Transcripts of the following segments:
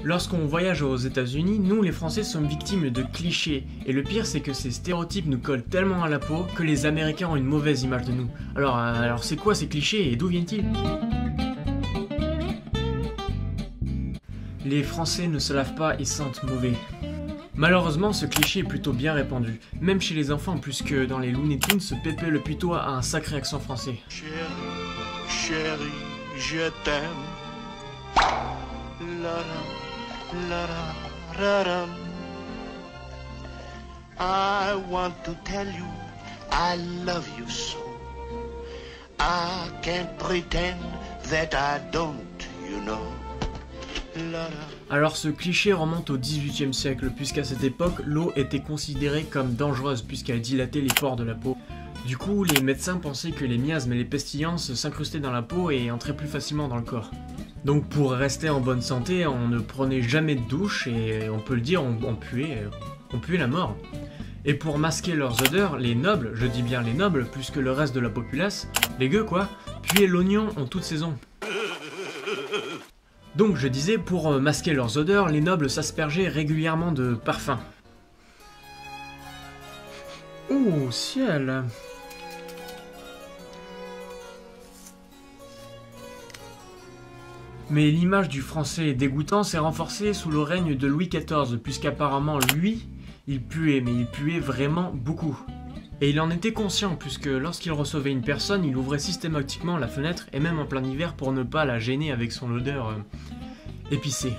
Lorsqu'on voyage aux États-Unis, nous les Français sommes victimes de clichés, et le pire c'est que ces stéréotypes nous collent tellement à la peau que les Américains ont une mauvaise image de nous. Alors c'est quoi ces clichés et d'où viennent-ils? Les Français ne se lavent pas et sentent mauvais. Malheureusement, ce cliché est plutôt bien répandu, même chez les enfants, puisque dans les Looney Tunes, Pépé le Putois a un sacré accent français. Chérie, chérie, je t'aime. I want to tell you I love you so. I can't pretend that I don't, you know. Alors ce cliché remonte au XVIIIe siècle, puisqu'à cette époque, l'eau était considérée comme dangereuse puisqu'elle dilatait les pores de la peau. Du coup, les médecins pensaient que les miasmes et les pestillences s'incrustaient dans la peau et entraient plus facilement dans le corps. Donc pour rester en bonne santé, on ne prenait jamais de douche et on peut le dire, on puait la mort. Et pour masquer leurs odeurs, les nobles, je dis bien les nobles, plus que le reste de la populace, les gueux quoi, puaient l'oignon en toute saison. Donc je disais, pour masquer leurs odeurs, les nobles s'aspergeaient régulièrement de parfums. Oh ciel! Mais l'image du français dégoûtant s'est renforcée sous le règne de Louis XIV, puisqu'apparemment lui, il puait, mais il puait vraiment beaucoup. Et il en était conscient, puisque lorsqu'il recevait une personne, il ouvrait systématiquement la fenêtre, et même en plein hiver, pour ne pas la gêner avec son odeur épicée.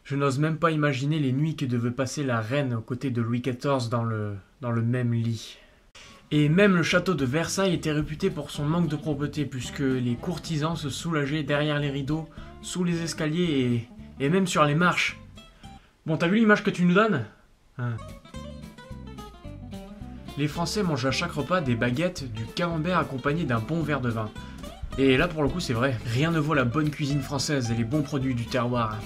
Je n'ose même pas imaginer les nuits que devait passer la reine aux côtés de Louis XIV dans le même lit. Et même le château de Versailles était réputé pour son manque de propreté, puisque les courtisans se soulageaient derrière les rideaux, sous les escaliers et même sur les marches. Bon, t'as vu l'image que tu nous donnes? Les Français mangent à chaque repas des baguettes, du camembert accompagné d'un bon verre de vin. Et là pour le coup c'est vrai, rien ne vaut la bonne cuisine française et les bons produits du terroir.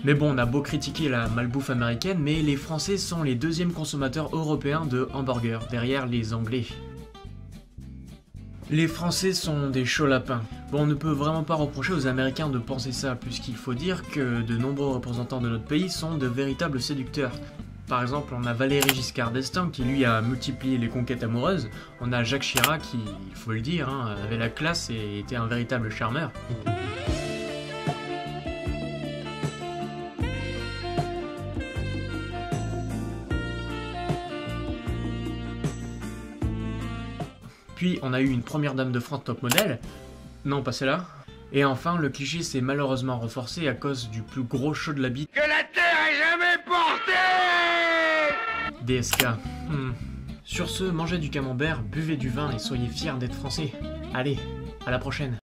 Mais bon, on a beau critiquer la malbouffe américaine, mais les Français sont les deuxièmes consommateurs européens de hamburgers, derrière les Anglais. Les Français sont des chauds lapins. Bon, on ne peut vraiment pas reprocher aux Américains de penser ça, puisqu'il faut dire que de nombreux représentants de notre pays sont de véritables séducteurs. Par exemple, on a Valéry Giscard d'Estaing qui lui a multiplié les conquêtes amoureuses. On a Jacques Chirac qui, il faut le dire, avait la classe et était un véritable charmeur. Puis on a eu une première dame de France top modèle. Non, pas celle-là. Et enfin, le cliché s'est malheureusement renforcé à cause du plus gros show de la bite Que la terre ait jamais porté. DSK. Sur ce, mangez du camembert, buvez du vin et soyez fiers d'être français. Allez, à la prochaine.